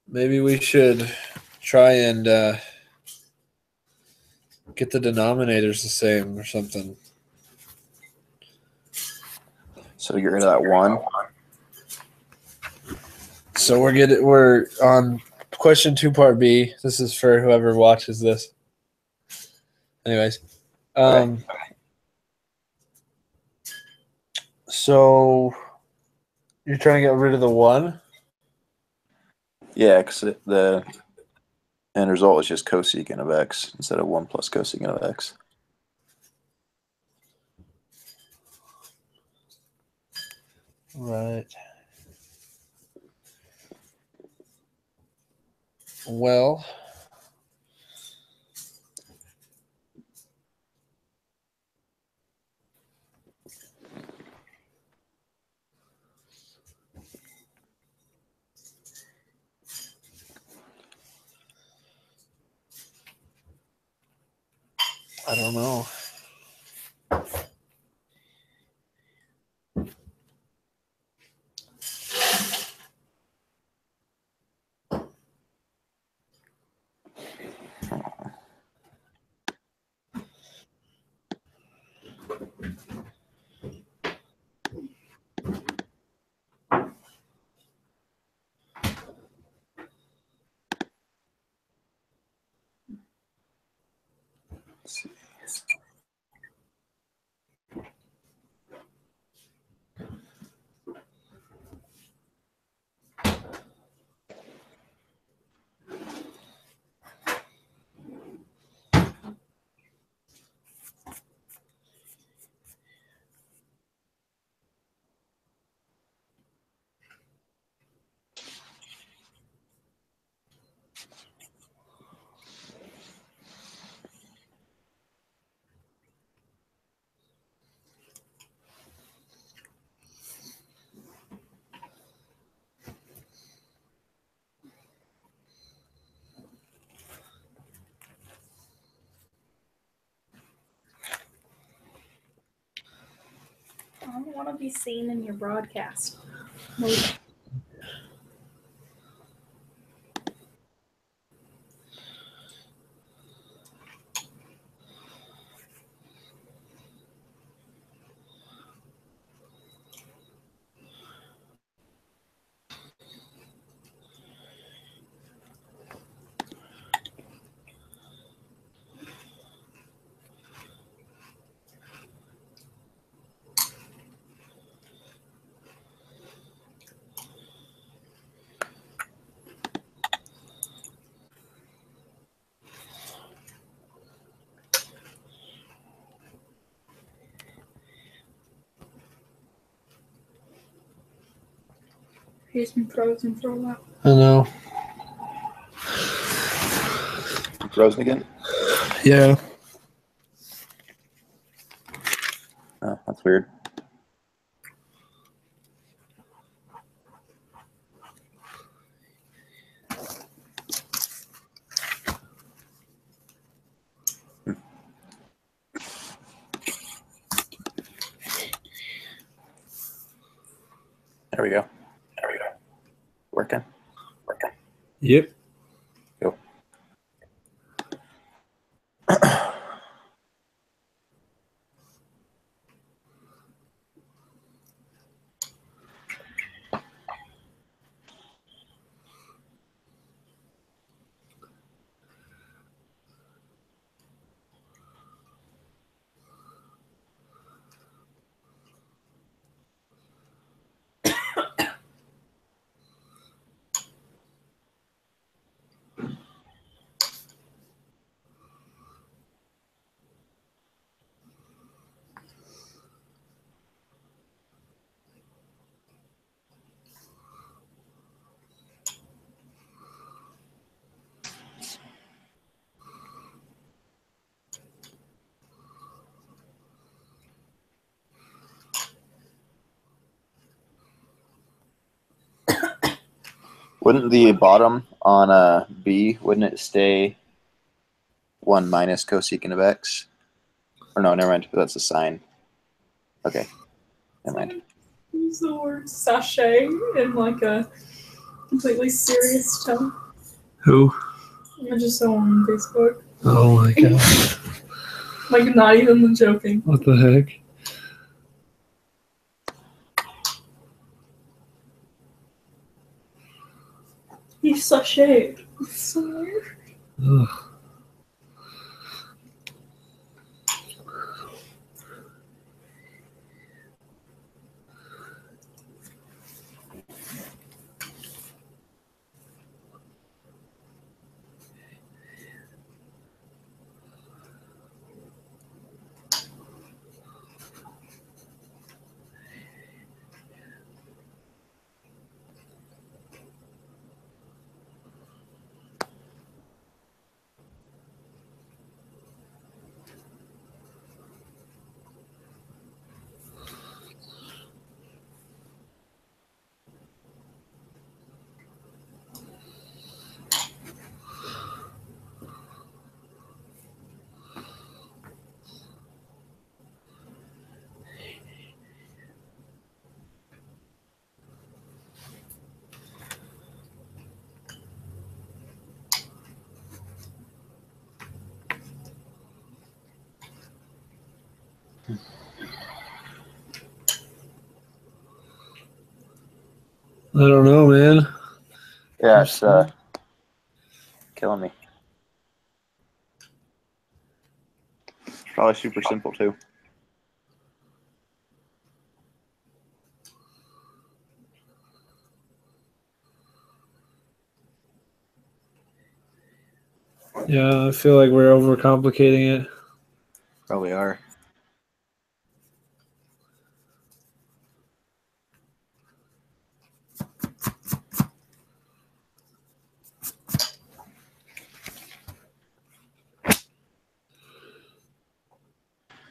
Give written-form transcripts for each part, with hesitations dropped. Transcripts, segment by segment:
Maybe we should try and get the denominators the same or something. So to get rid of that 1. So we're on question 2, part B. This is for whoever watches this. Anyways, Okay. So you're trying to get rid of the 1? Yeah, because the end result is just cosecant of x instead of 1 plus cosecant of x. Right. Well, I don't know. Let's see. I don't want to be seen in your broadcast. He's been frozen for a while. I know. Frozen again? Yeah. Oh, that's weird. There we go. Working. Yep. Go. Wouldn't the bottom on a B, wouldn't it stay 1 minus cosecant of x? Or no, never mind. That's a sign. Okay. Never mind. Use the word sachet in like a Completely serious tone. Who? I just saw on Facebook. Oh my god. Like, not even joking. What the heck? He's sashayed. It's so weird. Ugh. I don't know, man. Yeah, it's killing me. It's probably super simple too. Yeah, I feel like we're overcomplicating it. Probably are.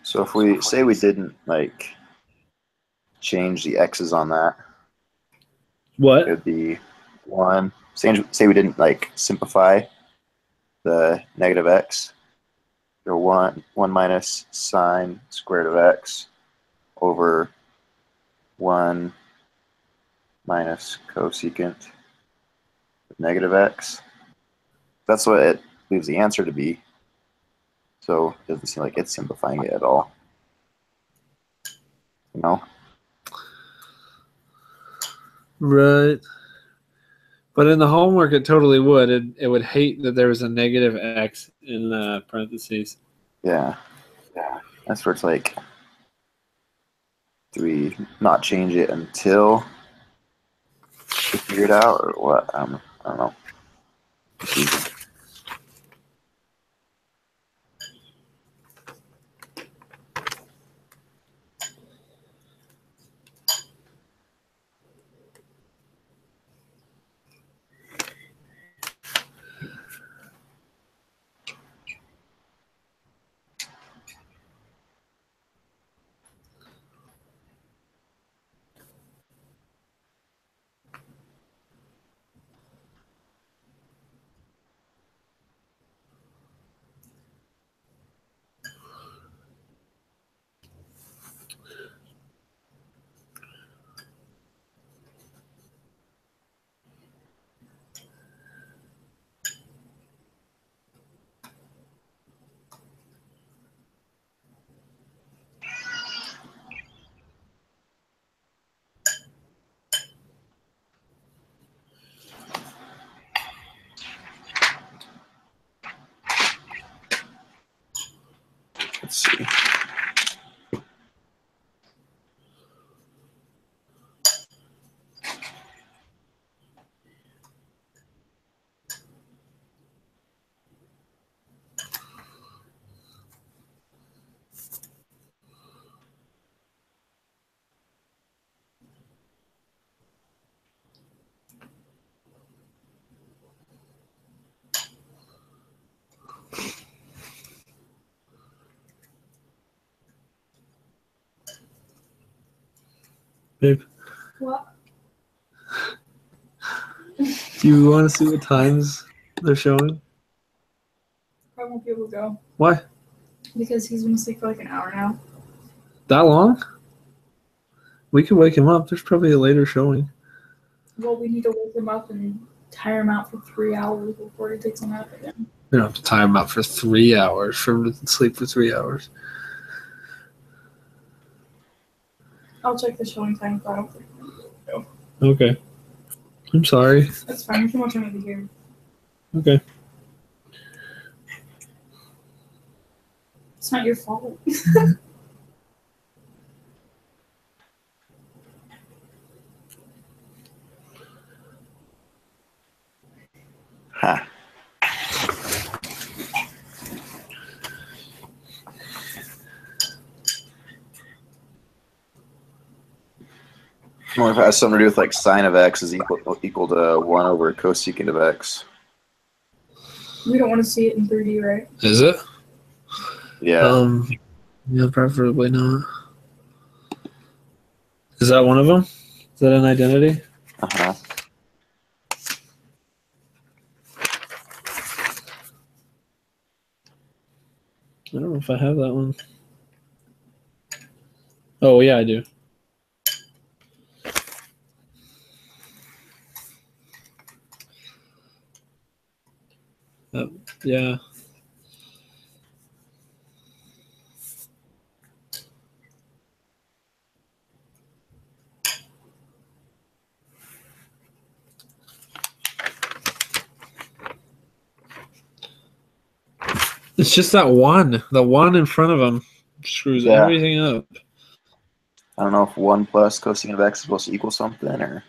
So if we say we didn't like change the x's on that, it What? would be 1. Say we didn't like simplify the negative x, or 1 minus sine squared of x over 1 minus cosecant of negative x. That's what it leaves the answer to be. So it doesn't seem like it's simplifying it at all. You know? Right. But in the homework, it totally would. It would hate that there was a negative x in the parentheses. Yeah. That's where it's like, do we not change it until we figure it out, or what? I don't know. Let's see. Babe, What? do you want to see what times they're showing? I won't be able to go. Why? Because he's been asleep for like an hour now. That long? We could wake him up. There's probably a later showing. Well, we need to wake him up and tire him out for 3 hours before he takes a nap again. We don't have to time him out for 3 hours for him to sleep for 3 hours. I'll check the showing time, but I don't think so. Okay. I'm sorry. That's fine. You can watch another game. Okay. It's not your fault. Ha. I wonder if it has something to do with like sine of x is equal to 1 over cosecant of x. We don't want to see it in 3D, right? Is it? Yeah. Yeah, preferably not. Is that one of them? Is that an identity? Uh-huh. I don't know if I have that one. Oh, yeah, I do. Yeah. It's just that one. The one in front of them screws everything up. I don't know if 1 plus cosecant of x is supposed to equal something or.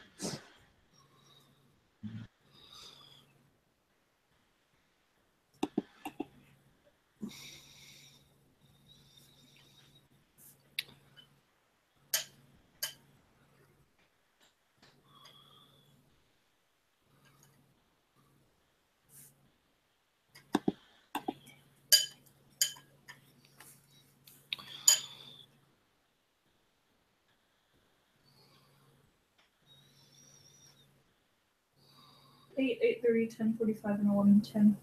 Eight, 8:30, 10:45, and 11:10.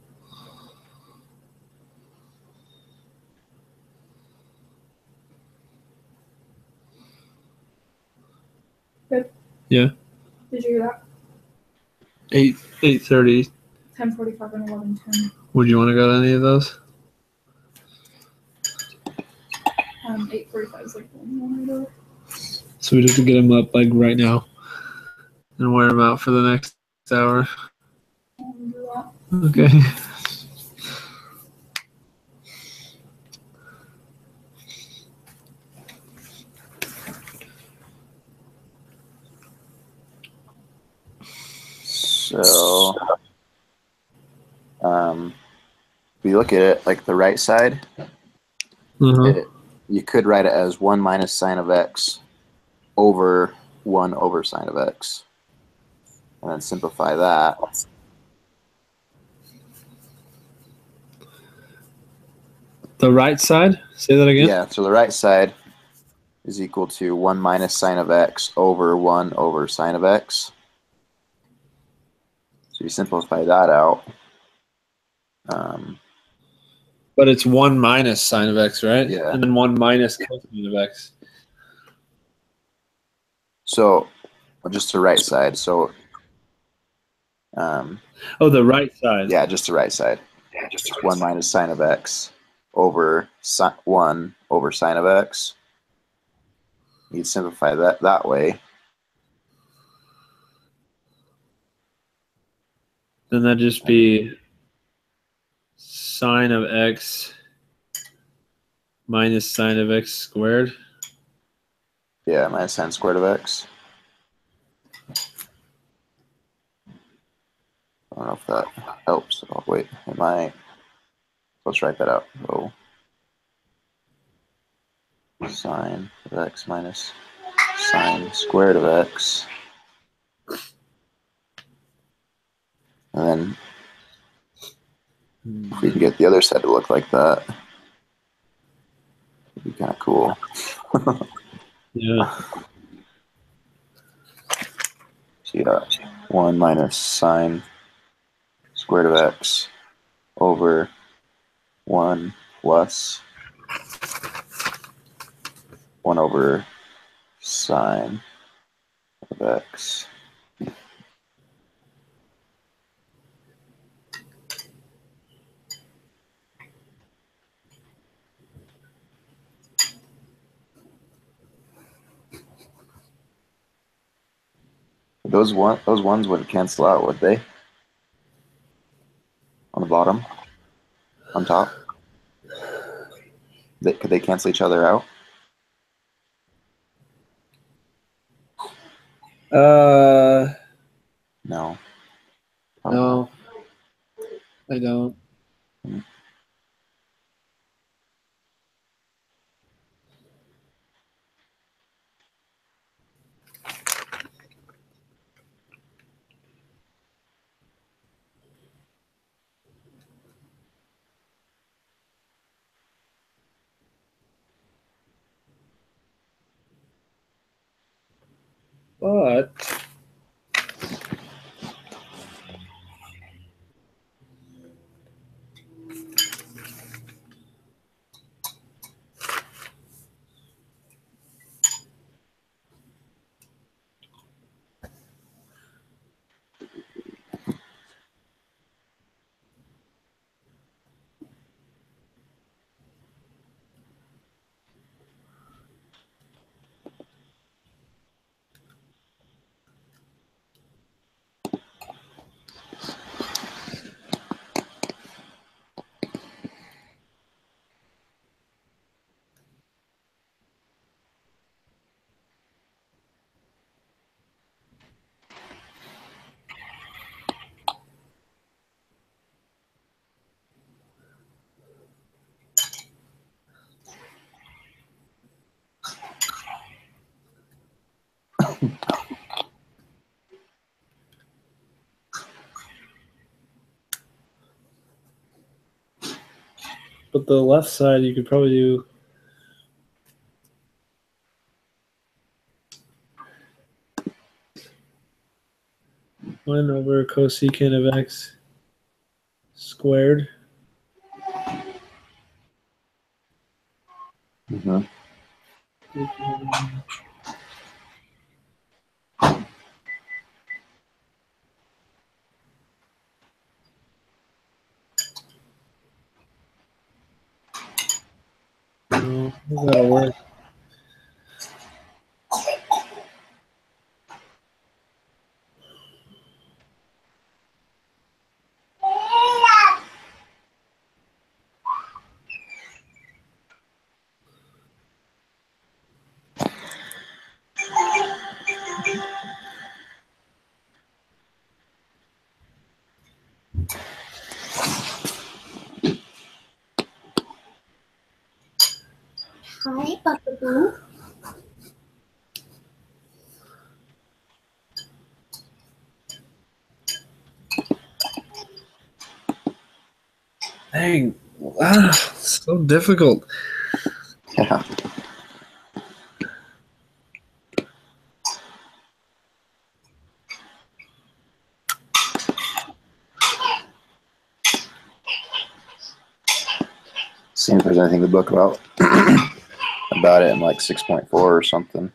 Good. Yeah. Did you hear that? 8:30. 10:45 and 11:10. Would you want to go to any of those? 8:45 is like the only one I know. So we'd have to get them up like right now and wear them out for the next hour. I'll do that. Okay. So, if you look at it, like the right side, you could write it as 1 minus sine of x over 1 over sine of x. And then simplify that. The right side? Say that again? Yeah, so the right side is equal to 1 minus sine of x over 1 over sine of x. So you simplify that out. But it's 1 minus sine of x, right? Yeah. And then 1 minus cosine of x. So just the right side. So oh, the right side. Yeah, just the right side. Yeah, just 1 minus sine of x over 1 over sine of x. You'd simplify that way. Then that'd just be sine of x minus sine of x squared. Yeah, minus sine squared of x. I don't know if that helps. Oh, wait, it might. Let's write that out. Oh, sine of x minus sine squared of x. And then if we can get the other side to look like that, it'd be kind of cool. Yeah. So you got 1 minus sine squared of x over 1 plus 1 over sine of x. those ones wouldn't cancel out, would they? On the bottom, on top, could they cancel each other out? No. No, I don't. But but the left side, you could probably do one over cosecant of x squared. Mm-hmm. No, that'll work. Hi, Buckaboo. Dang, so difficult. Yeah. See if there's anything in the book about it in like 6.4 or something.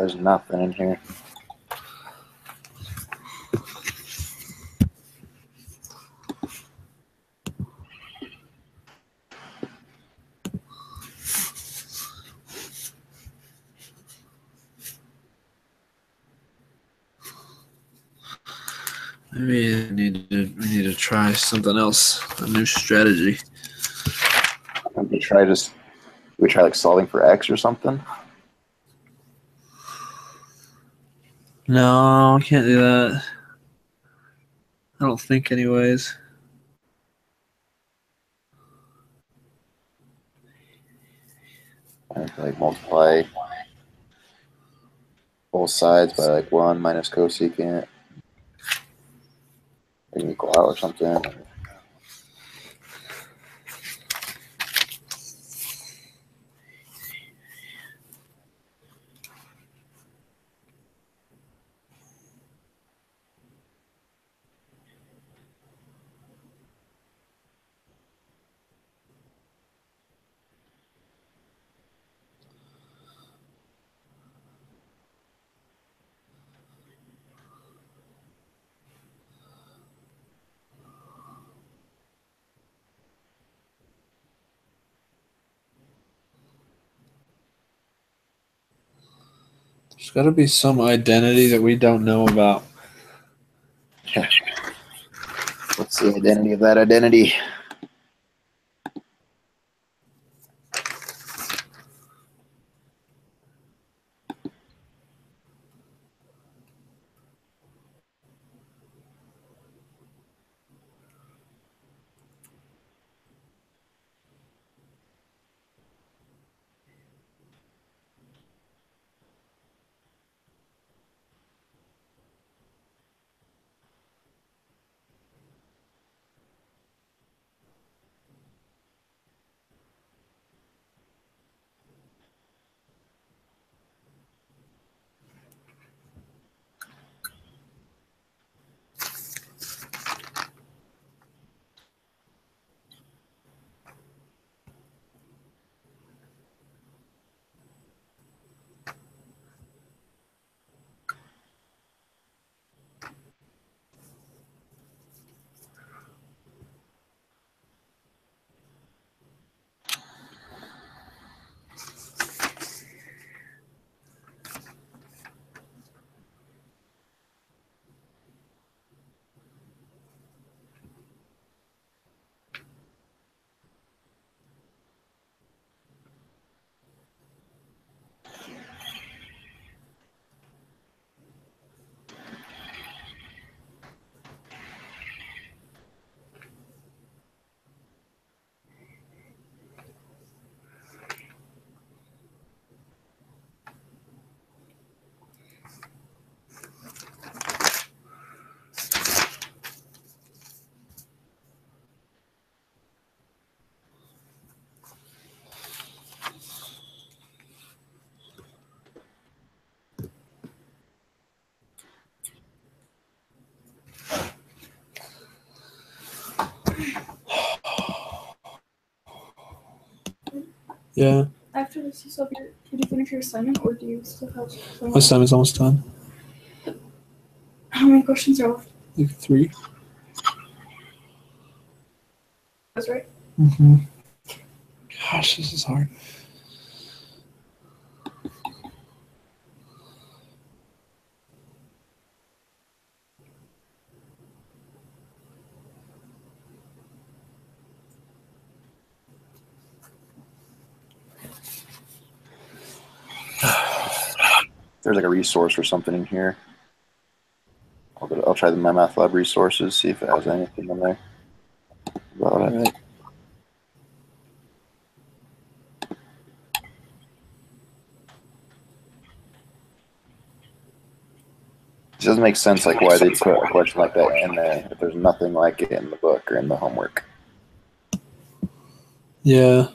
there's nothing in here. Maybe we need to try something else, a new strategy. We try like solving for X or something. No, I can't do that. I don't think, anyways. I have to like multiply both sides by like 1 minus cosecant. They can equal out or something. There's got to be some identity that we don't know about. What's the identity of that identity? Yeah. After this, did you finish your assignment, or do you still have some? My assignment's almost done. How many questions are left? Like 3. That's right. Mm-hmm. Gosh, this is hard. There's like a resource or something in here. I'll try my math lab resources, see if it has anything in there about it. Right. It doesn't make sense like why they put a question like that in there if there's nothing like it in the book or in the homework. Yeah.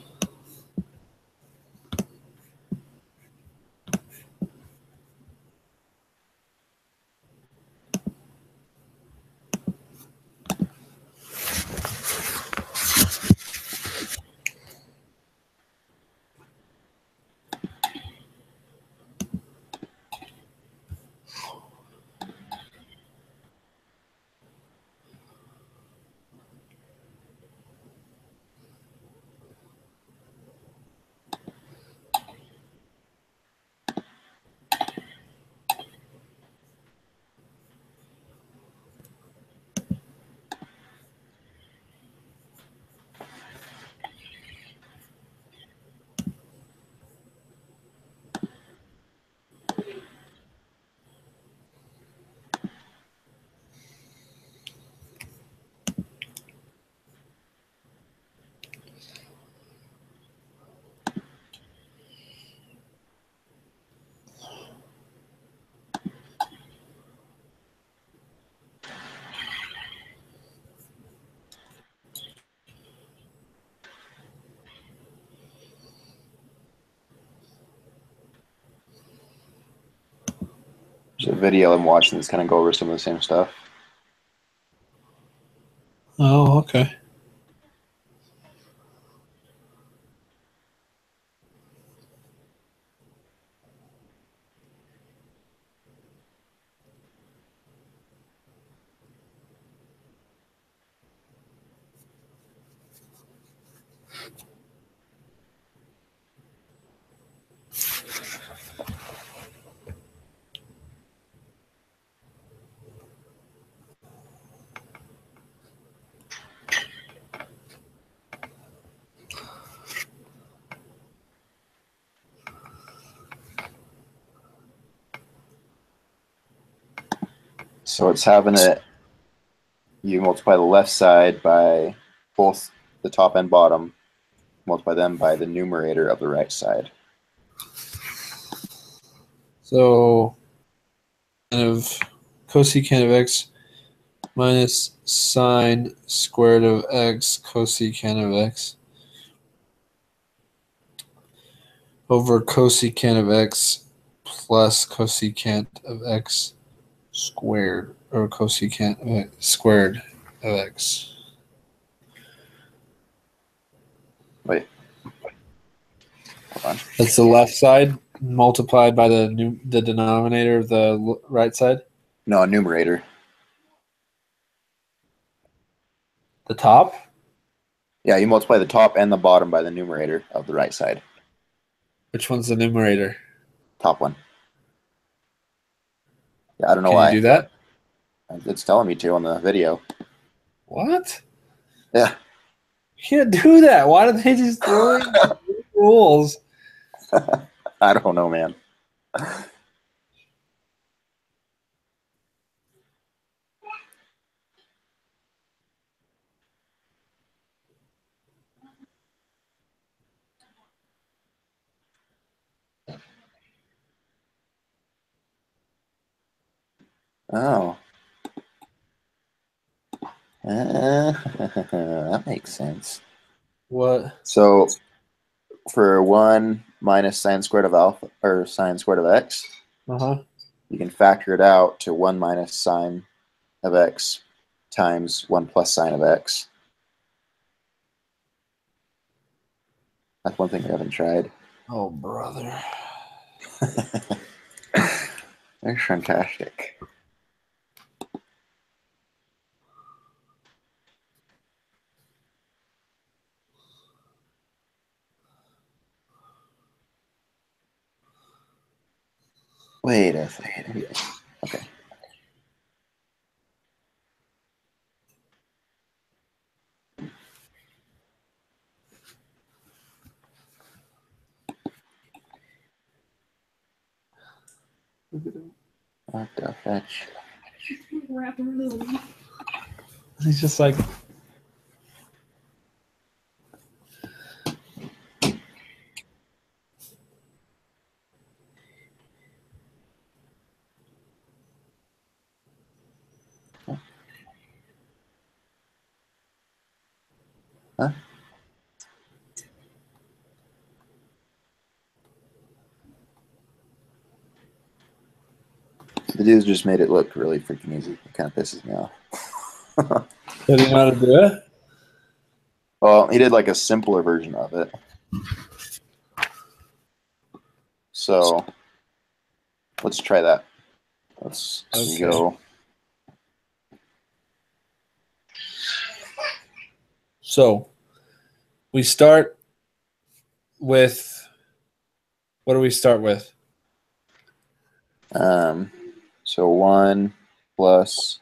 There's a video I'm watching that's kind of go over some of the same stuff. Oh, okay. So it's having it, you multiply the left side by both the top and bottom, multiply them by the numerator of the right side. So kind of cosecant of x minus sine squared of x cosecant of x over cosecant of x plus cosecant of x squared, or cosecant of x squared of x. Wait. Hold on. That's the left side multiplied by the denominator of the right side? No, numerator. The top? Yeah, you multiply the top and the bottom by the numerator of the right side. Which one's the numerator? Top one. Yeah, I don't know Can why. you do that? It's telling me to on the video. What? Yeah. You can't do that. Why did they just throw in rules? I don't know, man. Oh. That makes sense. What? So for 1 minus sine squared of alpha, or sine squared of x, you can factor it out to 1 minus sine of x times 1 plus sine of x. That's one thing we haven't tried. Oh, brother. They're fantastic. Wait a second. Okay. What the fetch? He's just like, Huh? The dudes just made it look really freaking easy. It kind of pisses me off. did he know how to do it? Well, he did like a simpler version of it. So let's try that. Let's go. So we start with, what do we start with? So 1 plus,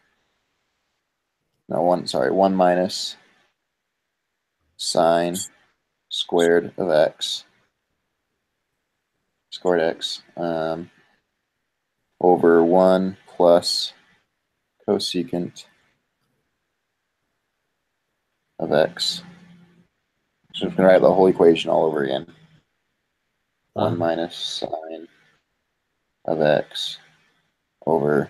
no, 1 minus sine squared of x, squared x, over 1 plus cosecant of x. So we can write the whole equation all over again. 1 minus sine of x over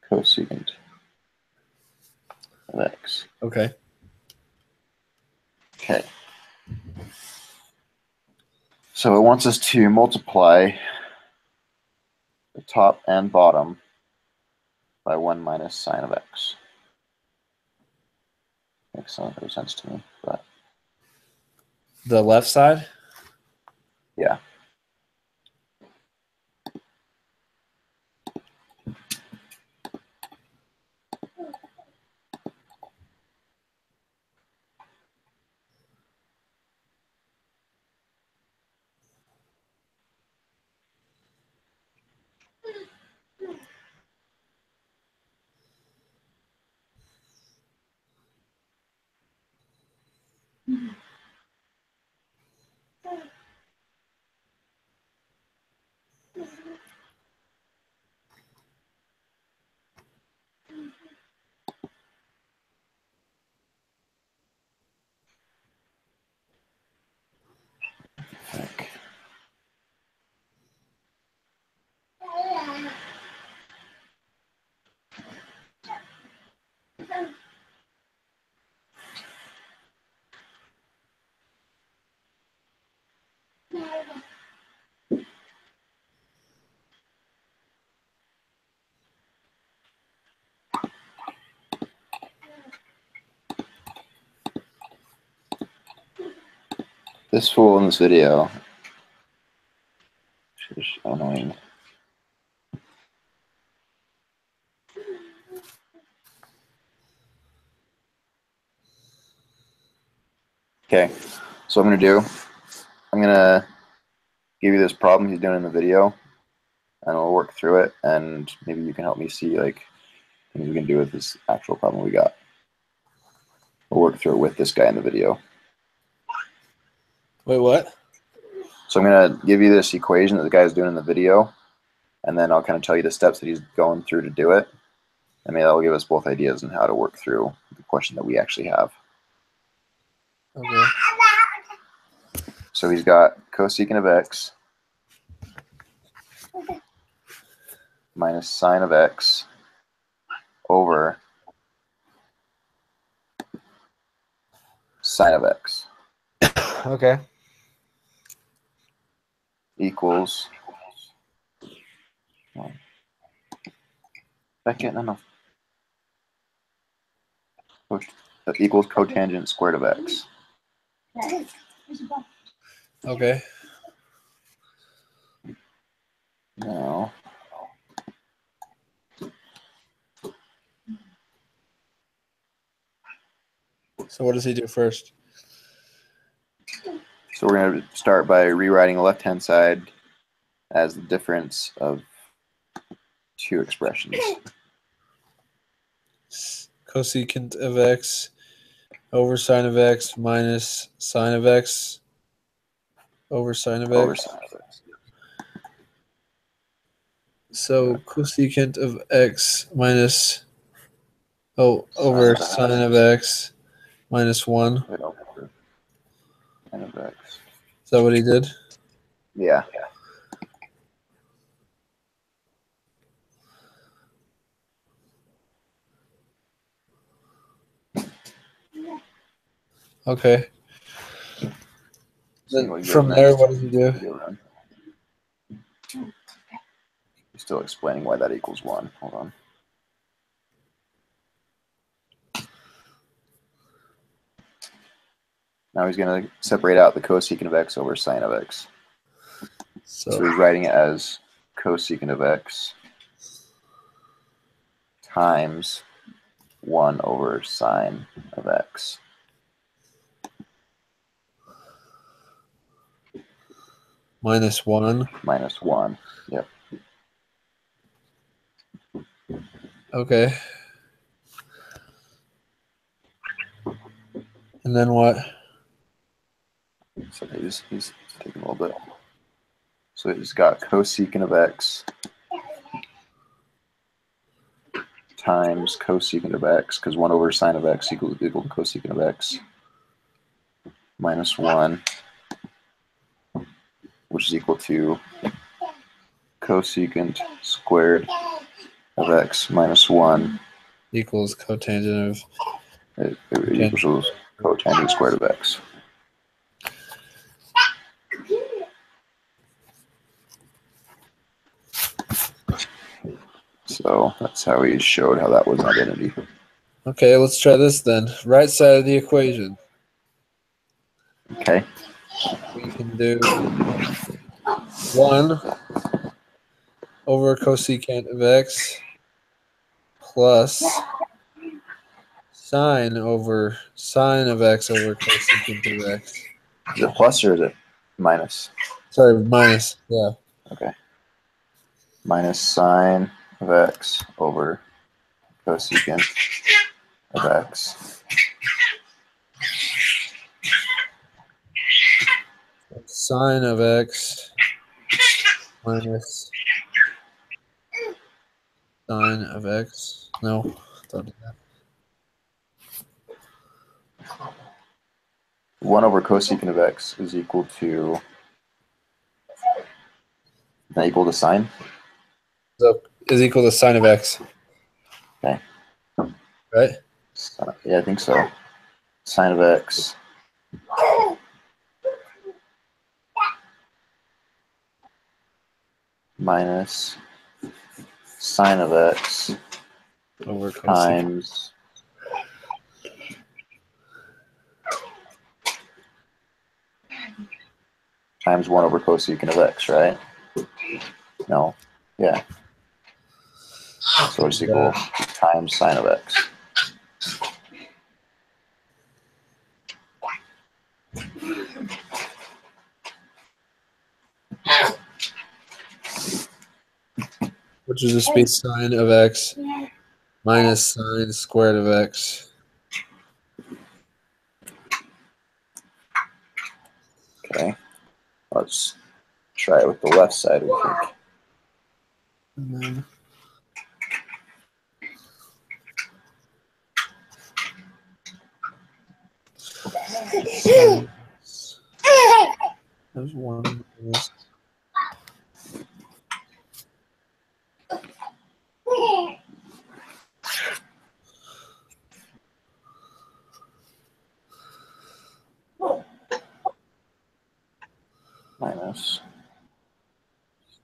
cosecant of x. Okay. Okay. So it wants us to multiply the top and bottom by 1 minus sine of x. Makes no sense to me, but The left side? yeah. Heck. This fool in this video is annoying. Okay, so what I'm going to do, I'm going to give you this problem he's doing in the video, and we'll work through it, and maybe you can help me see like things we can do with this actual problem we got. We'll work through it with this guy in the video. Wait, what? So I'm going to give you this equation that the guy's doing in the video, and then I'll kind of tell you the steps that he's going through to do it. And maybe that will give us both ideas on how to work through the question that we actually have. Okay. So he's got cosecant of x minus sine of x over sine of x Okay. equals that equals cotangent squared of x. Okay. Now, So what does he do first? so we're going to start by rewriting the left-hand side as the difference of two expressions. Cosecant of x over sine of x minus sine of x over sine of Over x. sine of x. So cosecant of x minus over sine of x minus 1. Wait, over sine of x. Is that what he did? Yeah. Okay. See what Then he does from next. there, what does he do? Video run. He's still explaining why that equals 1. Hold on. Now he's going to separate out the cosecant of x over sine of x. So he's writing it as cosecant of x times 1 over sine of x. Minus 1. Minus 1. Yep. Okay. And then what? So he's taking a little bit. So he's got cosecant of x times cosecant of x, because 1 over sine of x equal to cosecant of x, minus 1, which is equal to cosecant squared of x minus 1 Equals cotangent of it equals cotangent squared of x. That's how we showed how that was an identity. Okay, let's try this then. Right side of the equation. Okay. We can do 1 over cosecant of x plus sine of x over cosecant of x. Is it plus or is it minus? Sorry, minus. Yeah. Okay. Minus sine of x over cosecant of x. Sine of x minus sine of x. No, don't do that. 1 over cosecant of x is equal to, not equal to sine? So is equal to sine of x. Okay. Right? Yeah, I think so. Sine of x minus sine of x Over cosecant. times 1 over cosecant of x, right? No. Yeah. So it's equal to times sine of x. Which is just be sine of x minus sine squared of x. Okay. Let's try it with the left side, we think. And then there's 1 minus. Minus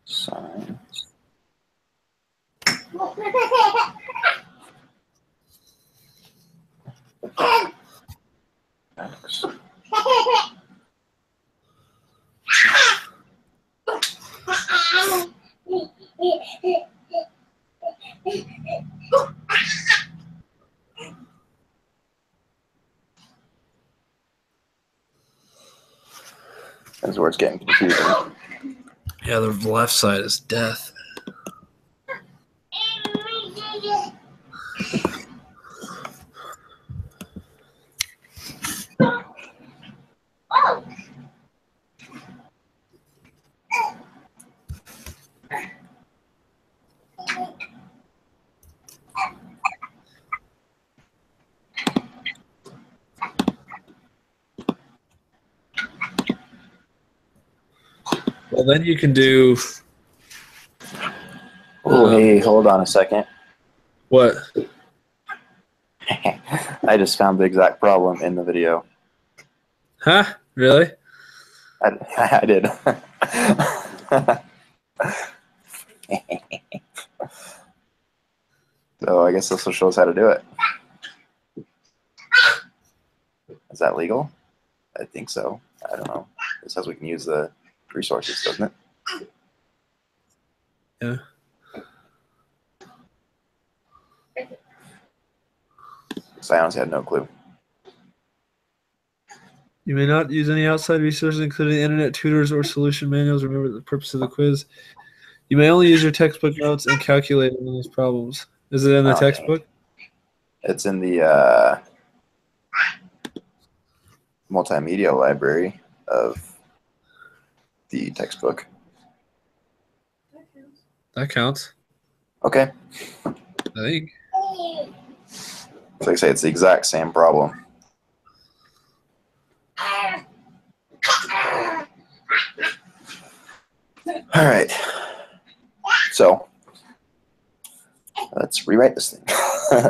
sine x. That's where it's getting confusing. Yeah, the left side is death. Well, then you can do. Oh, hey, hold on a second. What? I just found the exact problem in the video. Huh? Really? I did. So I guess this will show us how to do it. Is that legal? I think so. I don't know. It says we can use the resources, doesn't it? Yeah. So I honestly had no clue. You may not use any outside resources, including internet tutors or solution manuals. Remember the purpose of the quiz. You may only use your textbook notes and calculate on these problems. Is it in the textbook? It's in the multimedia library of the textbook. That counts. Okay. I think. So like I say, it's the exact same problem. All right. So let's rewrite this thing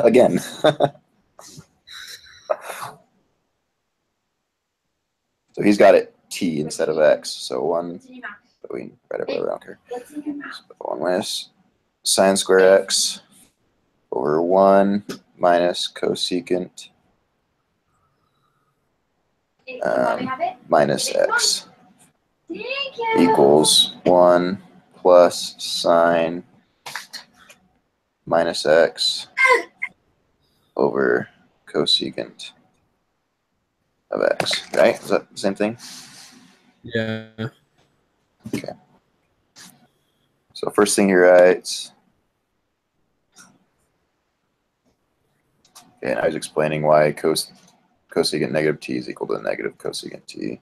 again. So he's got it t instead of x. So 1, but we can write it whatever, I don't care. So 1 minus sine square x over 1 minus cosecant minus x equals 1 plus sine minus x over cosecant of x, right? Is that the same thing? Yeah. Okay. So first thing he writes, okay, and I was explaining why cosecant negative t is equal to negative cosecant t.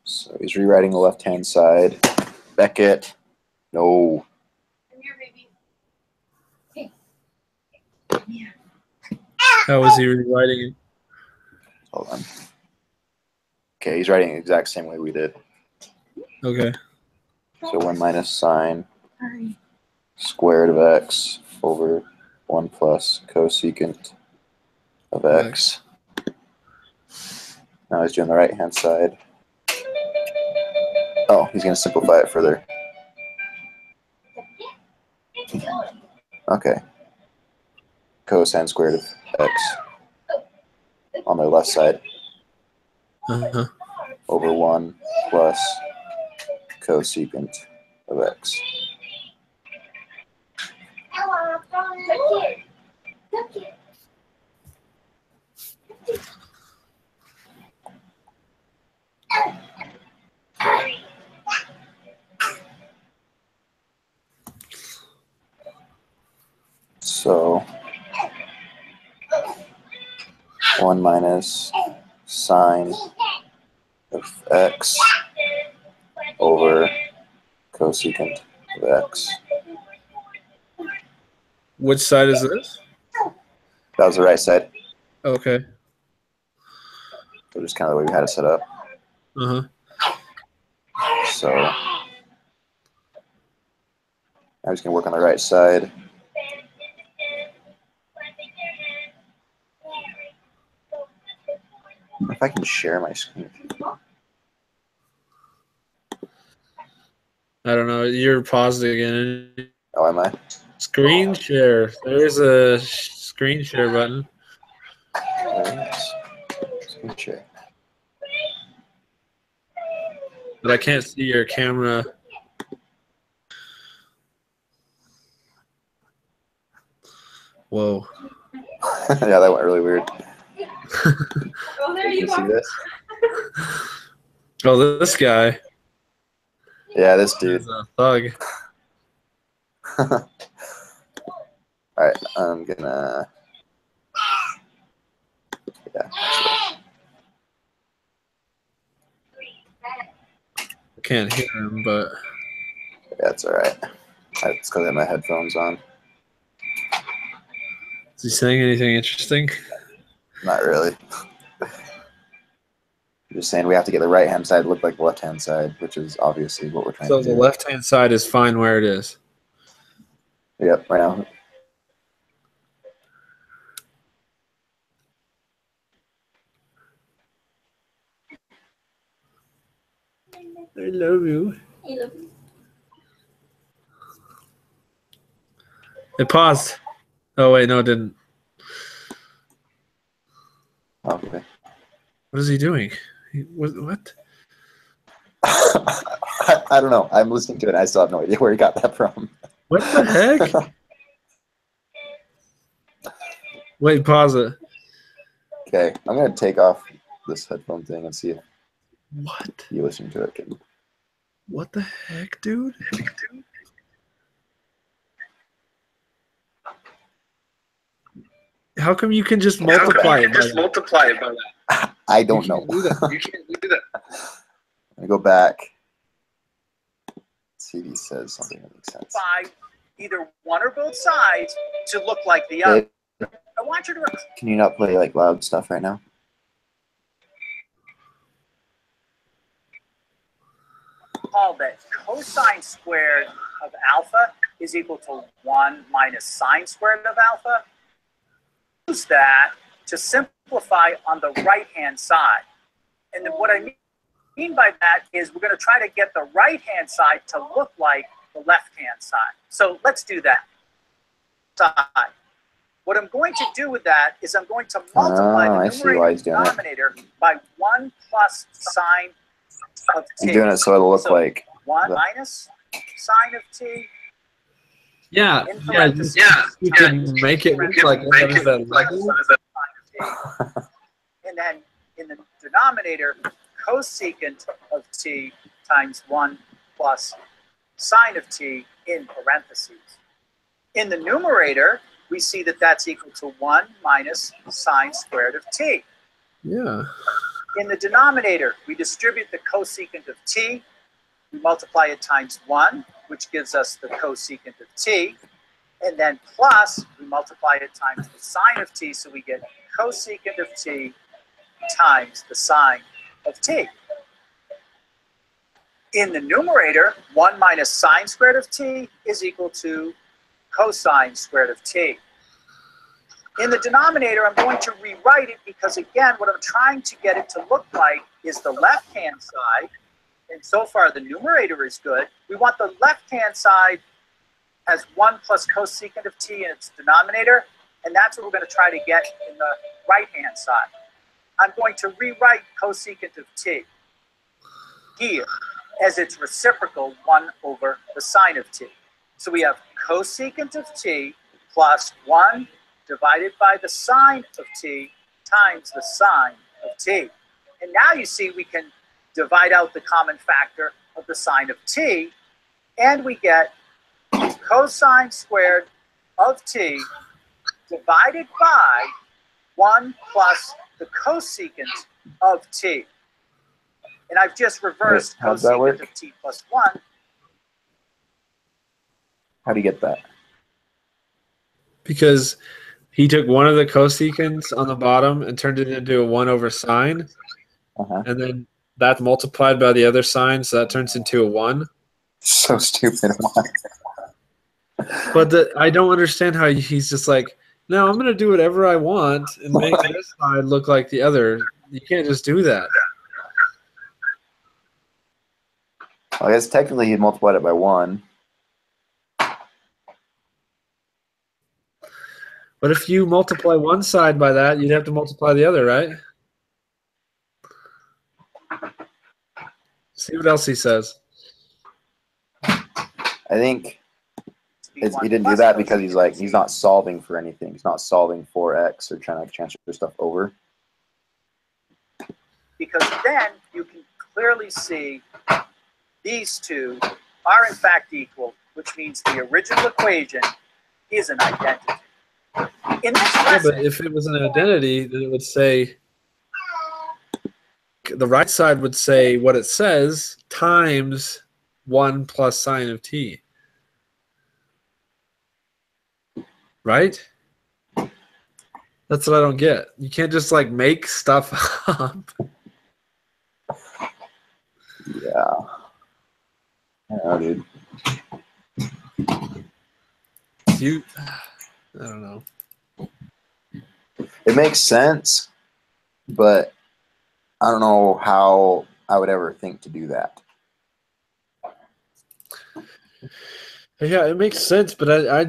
So he's rewriting the left-hand side. Beckett, no. Come here, baby. Hey. Yeah. How was he rewriting it? Hold on. Okay, he's writing the exact same way we did. Okay. So 1 minus sine Sorry. squared of x over 1 plus cosecant of x. Now he's doing the right-hand side. Oh, he's going to simplify it further. Okay. Cosine squared of x on the left side Uh-huh. over 1 plus cosecant of x. So 1 minus sine of x over cosecant of x. Which side is this? That was the right side. Okay. So just kind of the way we had it set up. Uh-huh. So I'm just going to work on the right side. If I can share my screen. I don't know. You're paused again. Oh, am I? Screen share. There's a screen share button. Screen share. But I can't see your camera. Whoa. Yeah, that went really weird. Oh, there You you can see are. this? Oh, this guy Yeah, this dude. is a thug. All right, I'm gonna. Yeah. I can't hear him, but Yeah, it's all right. It's because I have my headphones on. is he saying anything interesting? Not really. I'm just saying we have to get the right-hand side to look like the left-hand side, which is obviously what we're trying So to the do. left-hand side is fine where it is. Yep, right now. I love you. I love you. It paused. Oh, wait, no, it didn't. Okay. What is he doing? What? I don't know. I'm listening to it. And I still have no idea where he got that from. What the heck? Wait, pause it. Okay, I'm gonna take off this headphone thing and see if What? you listen to it. What the heck, dude? How come you can just multiply it by that? multiply it by that. I don't know. Do that. You can't do that. Let me go back. See if he says something that makes sense. By either one or both sides to look like the other. Babe, I want you to can you not play like loud stuff right now? recall that cosine squared of alpha is equal to 1 minus sine squared of alpha. Use that to simplify on the right-hand side. And then what I mean by that is we're going to try to get the right-hand side to look like the left-hand side. So let's do that. Side. What I'm going to do with that is I'm going to multiply the numerator and denominator by 1 plus sine of t. I'm doing it so it'll look like 1 minus sine of t. Yeah, you can make it look like that. And then in the denominator, cosecant of t times 1 plus sine of t in parentheses. In the numerator, we see that that's equal to 1 minus sine squared of t. Yeah. In the denominator, we distribute the cosecant of t. We multiply it times 1, which gives us the cosecant of t. And then plus, we multiply it times the sine of t, so we get cosecant of t times the sine of t. In the numerator, 1 minus sine squared of t is equal to cosine squared of t. In the denominator, I'm going to rewrite it because, again, what I'm trying to get it to look like is the left-hand side. And so far, the numerator is good. We want the left-hand side as 1 plus cosecant of t in its denominator, and that's what we're going to try to get in the right-hand side. I'm going to rewrite cosecant of t here as its reciprocal 1 over the sine of t. So we have cosecant of t plus 1 divided by the sine of t times the sine of t. And now you see we can divide out the common factor of the sine of t, and we get cosine squared of t divided by 1 plus the cosecant of t. And I've just reversed cosecant of t plus 1. How do you get that? Because he took one of the cosecants on the bottom and turned it into a 1 over sine. And then that's multiplied by the other sine, so that turns into a 1. So stupid. But I don't understand how he's just like, no, I'm going to do whatever I want and make this side look like the other. You can't just do that. Well, I guess technically he multiplied it by 1. But if you multiply one side by that, you'd have to multiply the other, right? See what else he says. I think he didn't do that because he's not solving for anything. He's not solving for x or trying to transfer stuff over. Because then you can clearly see these two are in fact equal, which means the original equation is an identity. In this lesson, but if it was an identity, then it would say, the right side would say what it says times 1 plus sine of t. Right? That's what I don't get. You can't just like make stuff up. Yeah. I don't know, dude. I don't know. It makes sense, but I don't know how I would ever think to do that. Yeah, it makes sense, but I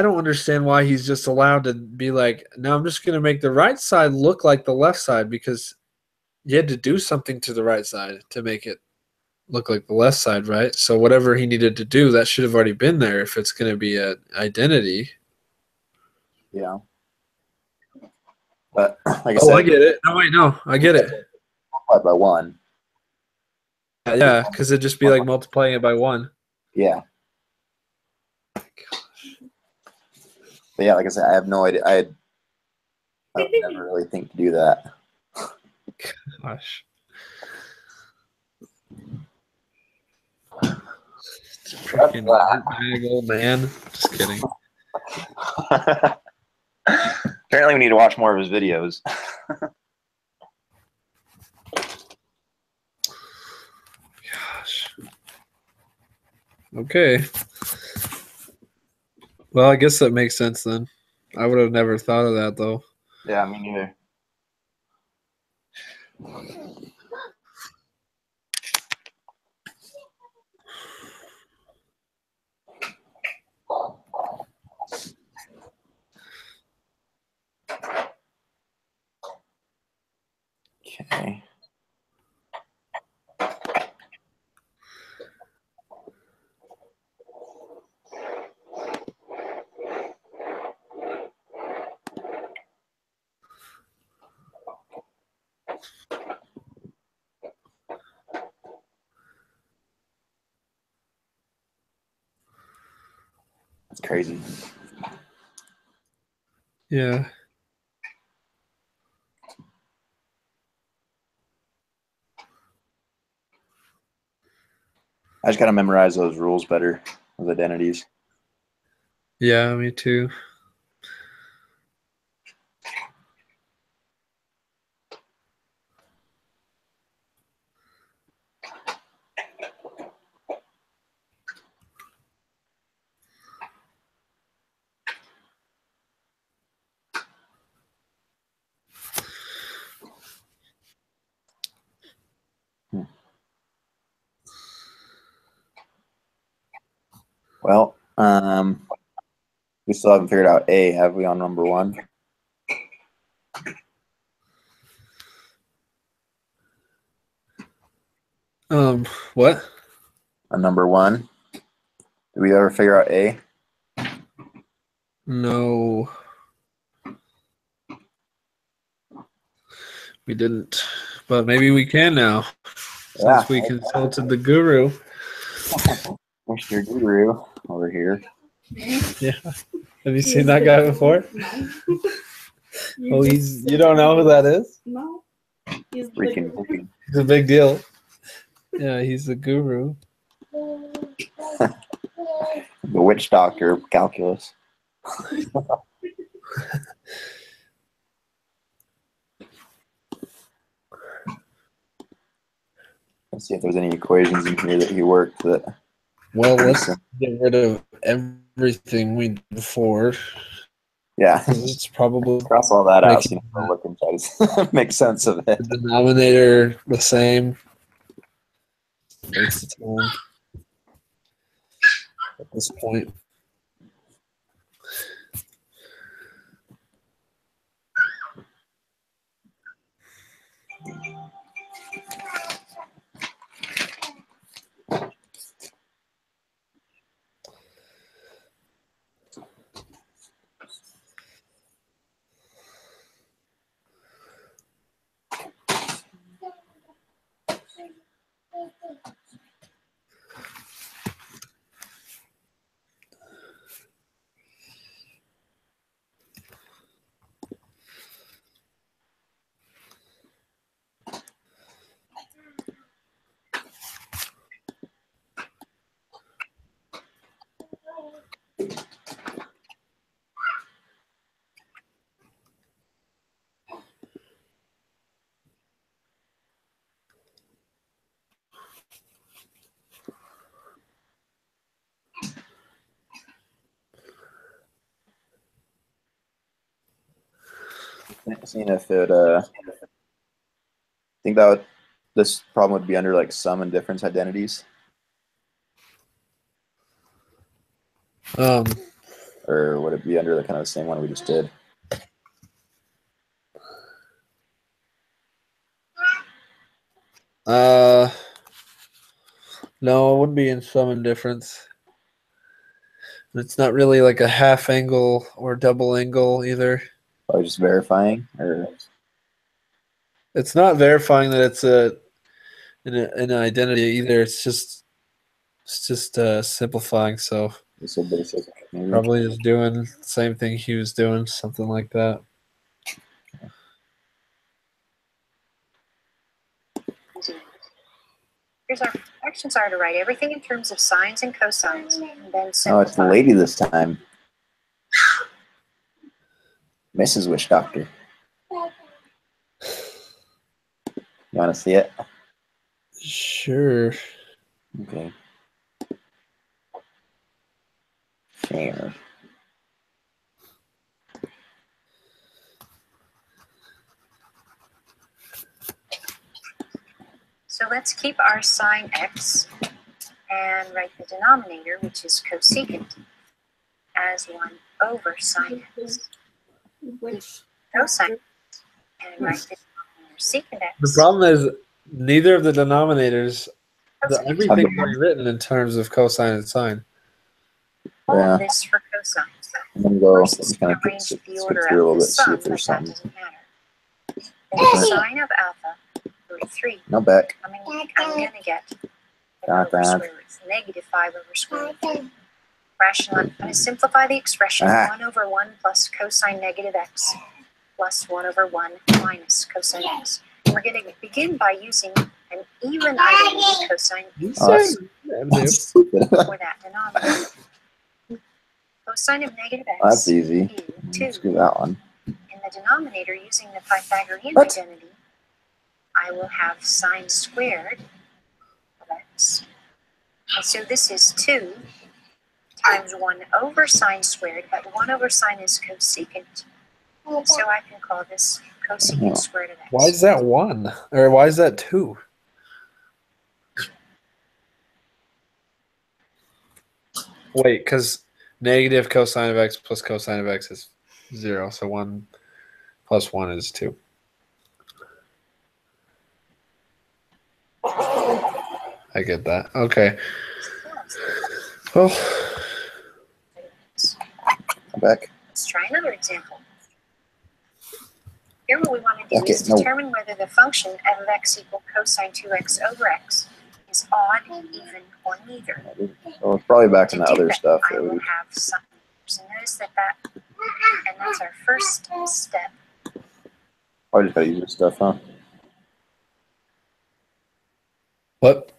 don't understand why he's just allowed to be like, now I'm just going to make the right side look like the left side, because you had to do something to the right side to make it look like the left side, right? So whatever he needed to do, that should have already been there if it's going to be an identity. Yeah. But like I said, I get it. No, wait, no, I get it. Multiplied by 1. Yeah, because it'd just be like multiplying it by 1. Yeah. But yeah, like I said, I have no idea. I would never really think to do that. Gosh. Freaking bag, old man. Just kidding. Apparently we need to watch more of his videos. Gosh. Okay. Well, I guess that makes sense then. I would have never thought of that, though. Yeah, me neither. Okay. That's crazy. Yeah. I just gotta memorize those rules better with identities. Yeah, me too. Well, we still haven't figured out A, have we, on number 1? What? On number 1, did we ever figure out A? No. We didn't. But maybe we can now. Yeah. Since we consulted the guru. Mr. Guru over here. Yeah. Have you seen that guy before? No. Oh, you don't know who that is? No. He's Freaking He's a big deal. Yeah, he's the guru. the witch doctor of calculus. Let's see if there's any equations in here that he worked that. Well, let's get rid of everything we did before. Yeah. It's probably Cross all that out so making you know, look and try to make sense of it. the denominator the same. Waste of time at this point. Seeing if it think that this problem would be under like sum and difference identities, or would it be under the kind of the same one we just did? No, it wouldn't be in sum and difference. It's not really like a half angle or double angle either. Or just verifying, or It's not verifying that it's an identity either. It's just simplifying. So just so basic? Maybe. probably is doing the same thing he was doing, something like that. Here's our actions are to write everything in terms of sines and cosines, and then Oh, it's simplify. the lady this time. Mrs. Witch Doctor. You want to see it? Sure. Okay. Share. So let's keep our sine x and write the denominator, which is cosecant, as 1 over sine x. Which Cosine, and write the secant x. The problem is neither of the denominators, everything can be written in terms of cosine and sine. All Yeah. of this for cosine. I'm gonna go First, just it's kind going of to arrange skip the order through a little of the bit, see sum, if but there's that something. doesn't matter. Then the sine of alpha, root 3. No back. I'm going to get Got over that. square root, negative 5 over square root 3. Rational, I'm going to simplify the expression 1 over 1 plus cosine negative x plus 1 over 1 minus cosine x. And we're going to begin by using an even identity cosine That's stupid. for that denominator. Cosine of negative x That's easy. is Let's 2. do that one. In the denominator, using the Pythagorean What? identity, I will have sine squared of x. And so this is 2 times 1 over sine squared, but 1 over sine is cosecant. So I can call this cosecant squared of x. Why is that 1? Or why is that 2? Wait, because negative cosine of x plus cosine of x is 0. So 1 plus 1 is 2. I get that. Okay. Well, Come back. Let's try another example. Here what we want to do Okay, is no. determine whether the function f of x equal cosine 2x over x is odd, even, or neither. So it's probably back To in the do other that, stuff I that will we. have sine. So notice that and that's our first step. Probably just gotta use this stuff, huh? what?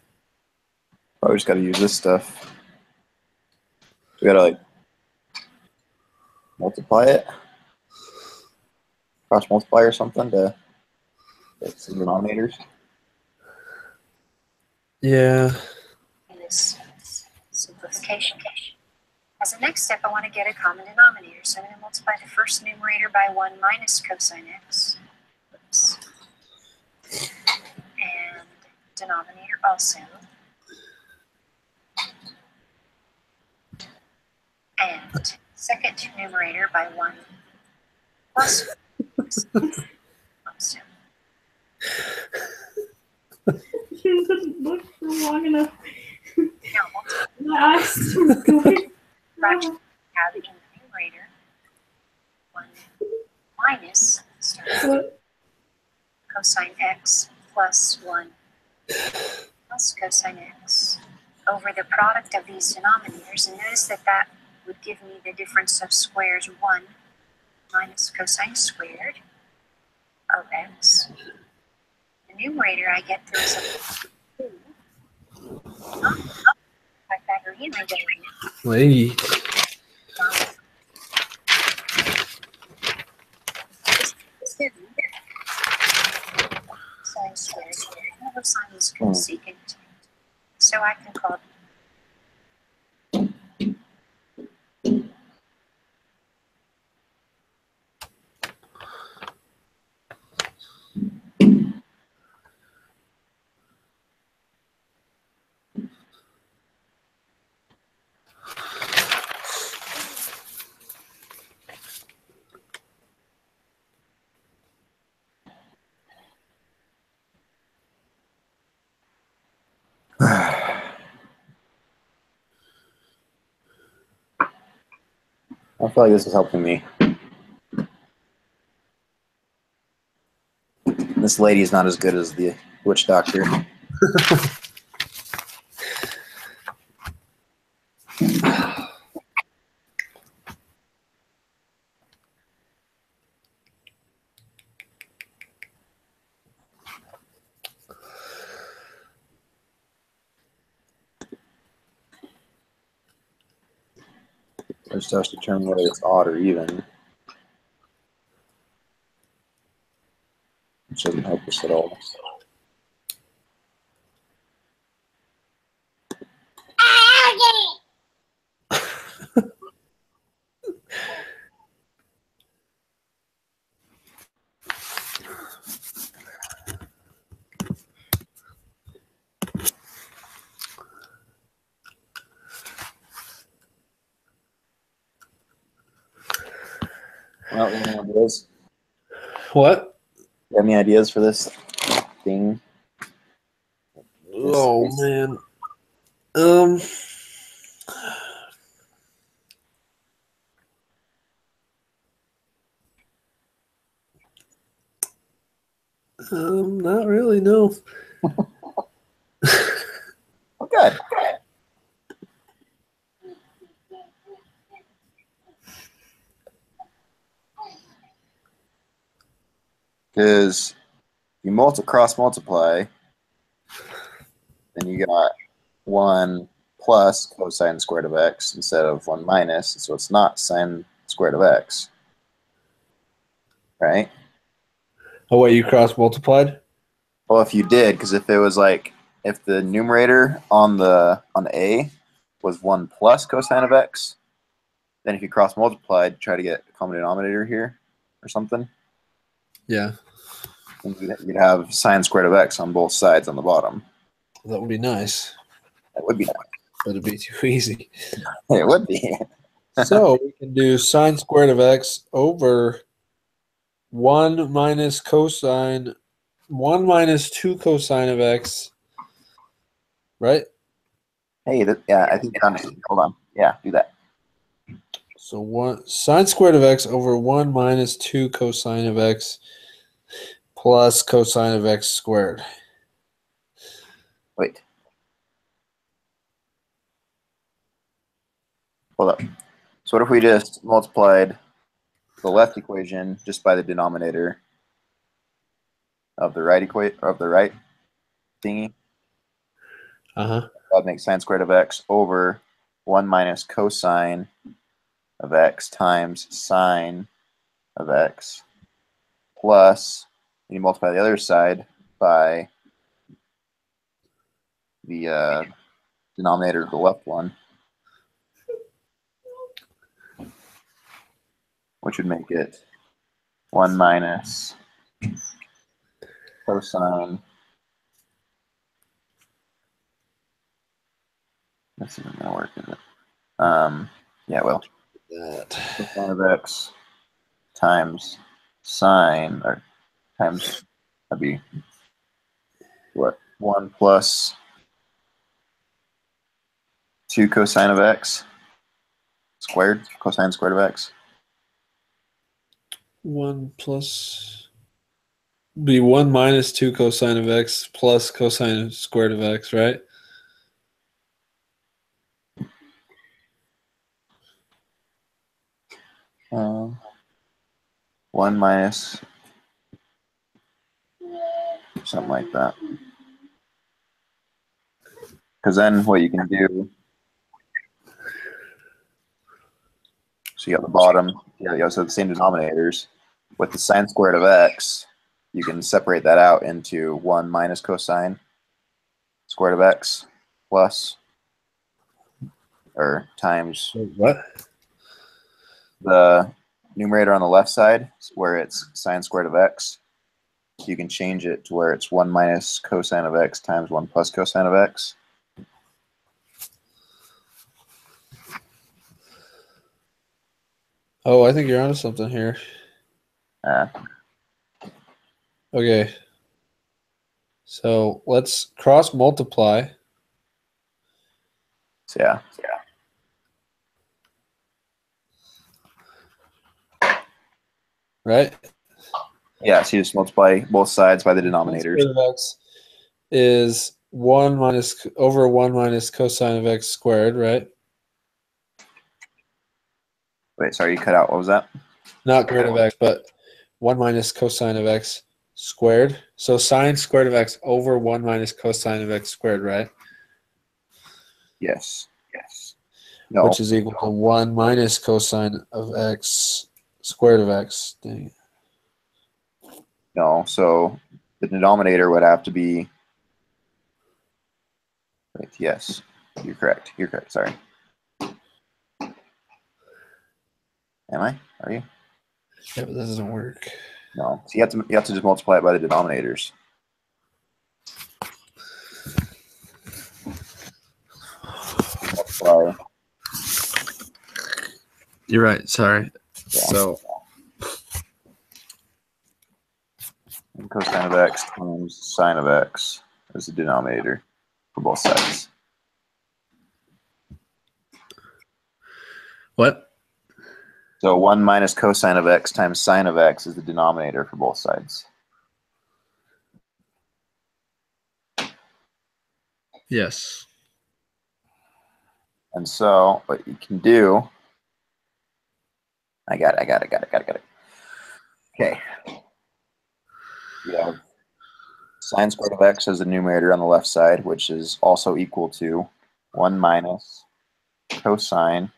Probably just gotta use this stuff. We gotta like multiply it, cross multiply or something to get some denominators. Yeah. In this simplification. As a next step, I want to get a common denominator. So I'm going to multiply the first numerator by 1 minus cosine x. Oops. And denominator also. And second numerator by 1 plus also. You didn't look for long enough. Now multiply My eyes were going. fraction have in the numerator 1 minus cosine x plus 1 plus cosine x over the product of these denominators. And notice that that would give me the difference of squares 1 minus cosine squared of x. The numerator I get the result of 2. Pythagorean identity. Hey. Sine squared. Another sine is cosecant. So I can call I feel like this is helping me. This lady is not as good as the witch doctor. I just have to determine whether it's odd or even. Which doesn't help us at all. Well, you know what it is? What? You have any ideas for this thing? Oh man. Um. Not really. No. Oh, good. Because you cross multiply, then you got 1 plus cosine squared of x instead of 1 minus, so it's not sine squared of x, right? Oh, wait, you cross multiplied? Well, if you did, because if it was like, if the numerator on A was 1 plus cosine of x, then if you cross multiplied, try to get a common denominator here or something, Yeah. and you'd have sine squared of x on both sides on the bottom. That would be nice, That would be nice. but it'd be too easy. It would be. So we can do sine squared of x over 1 minus 2 cosine of x, right? Hey, yeah, I think hold on. Yeah, do that. So sine squared of x over 1 minus 2 cosine of x plus cosine of x squared. Wait. Hold up. So what if we just multiplied the left equation just by the denominator of the right thingy? Uh-huh. That makes sine squared of x over 1 minus cosine of x times sine of x plus, you multiply the other side by the denominator of the left one, which would make it 1 minus cosine. This isn't going to work, is it? Yeah, well, cosine of x times sine, or times, that'd be what? 1 plus 2 cosine of x squared, cosine squared of x. 1 plus be 1 minus 2 cosine of x plus cosine squared of x, right? Uh, 1 minus something like that. Because then what you can do, so you got the bottom, you also have the same denominators. With the sine squared of x, you can separate that out into 1 minus cosine squared of x plus, or times What? the numerator on the left side, where it's sine squared of x. You can change it to where it's 1 minus cosine of x times 1 plus cosine of x. Oh, I think you're onto something here. Okay. So let's cross multiply. So yeah. Right? Yeah, so you just multiply both sides by the denominators. Squared of x is 1 minus over 1 minus cosine of x squared, right? Wait, sorry, you cut out. What was that? Not squared of x, but 1 minus cosine of x squared. So sine squared of x over 1 minus cosine of x squared, right? Yes. No. Which is equal to 1 minus cosine of x squared of x. Dang it. No. So the denominator would have to be. Wait, yes, you're correct. Sorry. Am I? Are you? Yeah, but that doesn't work. No. So you have to just multiply it by the denominators. Multiply. You're right. Sorry. Yeah. So and cosine of x times sine of x as the denominator for both sides. What? So 1 minus cosine of x times sine of x is the denominator for both sides. Yes. And so what you can do, I got it. Okay. You have sine squared of x as the numerator on the left side, which is also equal to 1 minus cosine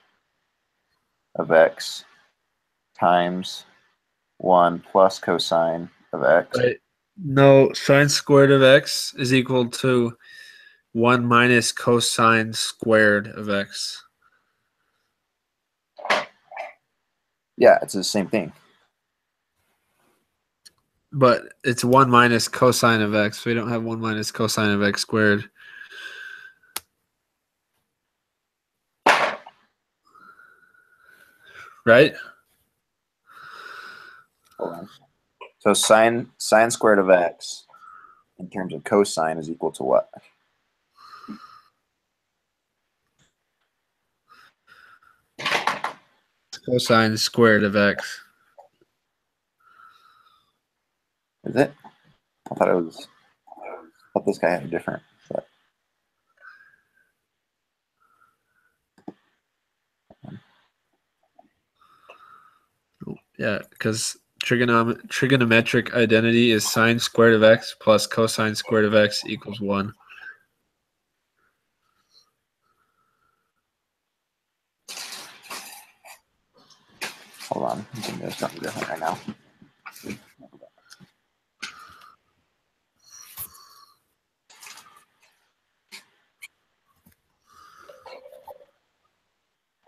of x times 1 plus cosine of x. Right. No, sine squared of x is equal to 1 minus cosine squared of x. Yeah, it's the same thing. But it's 1 minus cosine of x. We don't have 1 minus cosine of x squared. Right? Hold on. So sine squared of x in terms of cosine is equal to what? Cosine squared of x. Is it? I thought it was. I thought this guy had a different. But. Yeah, because trigonometric identity is sine squared of x plus cosine squared of x equals 1. Hold on, I'm doing something different right now.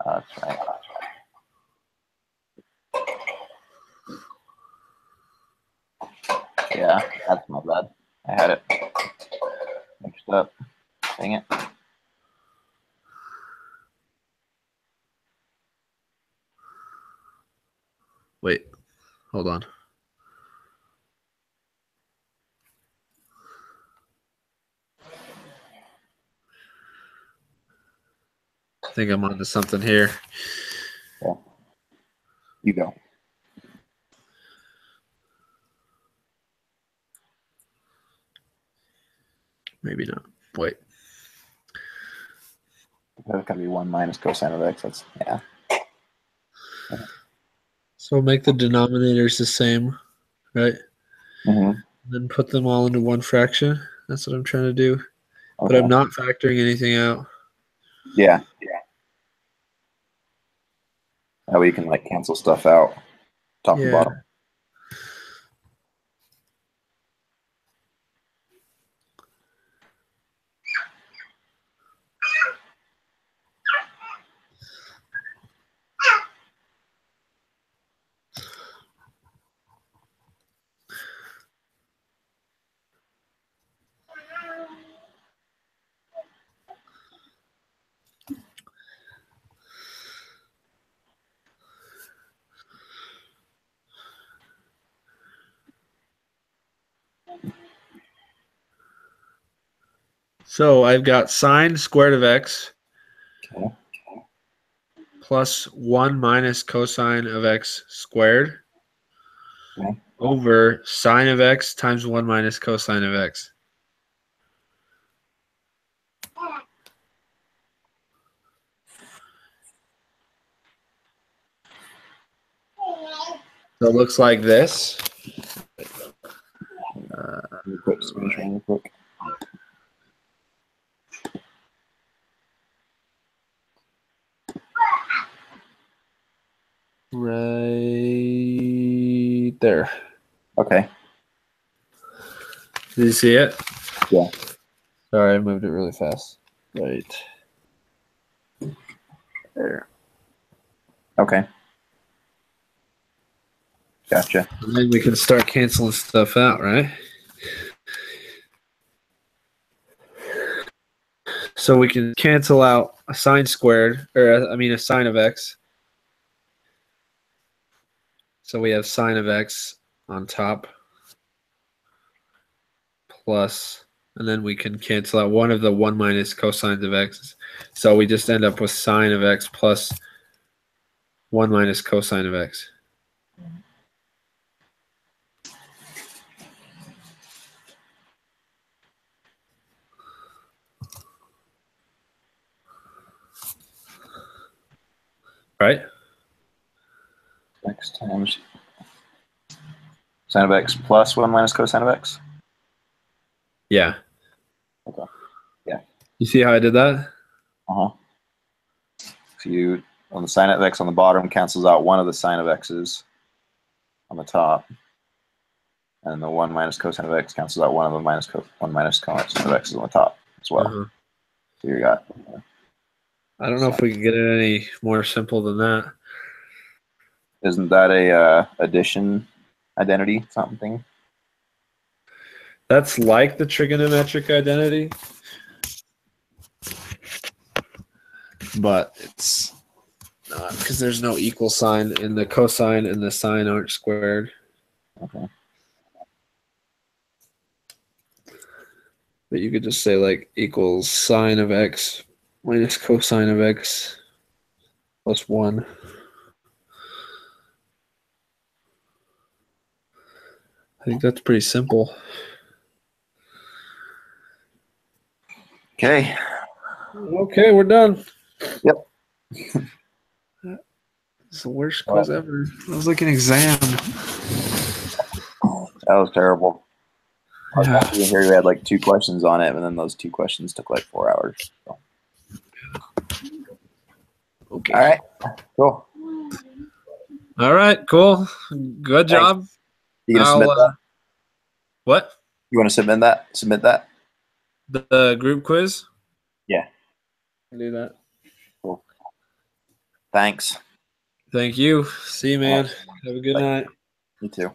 That's right. Yeah, that's my bad. I had it mixed up. Dang it. Wait, hold on. I think I'm onto something here. Yeah. You go. Maybe not. Wait. That's gotta be 1 minus cosine of x. That's yeah. So make the denominators the same, right? Mm-hmm. Then put them all into one fraction. That's what I'm trying to do. Okay. But I'm not factoring anything out. Yeah. That way you can like cancel stuff out, top and Yeah. bottom. So I've got sine squared of x Okay. plus 1 minus cosine of x squared Okay. over sine of x times 1 minus cosine of x. So it looks like this. Let me put screen sharing real quick. Right there. Okay. Did you see it? Yeah. Sorry, I moved it really fast. Right there. Okay. Gotcha. And then we can start canceling stuff out, right? So we can cancel out a sine squared, or a sine of x. So we have sine of x on top. plus, and then we can cancel out one of the 1 minus cosines of x. So we just end up with sine of x plus 1 minus cosine of x. Right? X times sine of x plus 1 minus cosine of x. Yeah. Okay. Yeah. You see how I did that? Uh-huh. So you, on the sine of x on the bottom, cancels out one of the sine of x's on the top. And the 1 minus cosine of x cancels out one of the 1 minus cosine of x's on the top as well. Uh-huh. So you got. I don't know if we can get it any more simple than that. Isn't that a addition identity something? That's like the trigonometric identity, but it's not because there's no equal sign, and the cosine and the sine aren't squared. Okay. But you could just say like equals sine of x minus cosine of x plus 1. I think that's pretty simple. Okay. Okay, we're done. Yep. It's the worst quiz ever. It was like an exam. That was terrible. I was Yeah. happy to hear you had like 2 questions on it, and then those 2 questions took like 4 hours. So. Okay. All right. Cool. All right, cool. Good job. You gonna submit that? What? You want to submit that? Submit that? The group quiz? Yeah. I'll do that. Cool. Thanks. Thank you. See you, man. Have a good night. You too.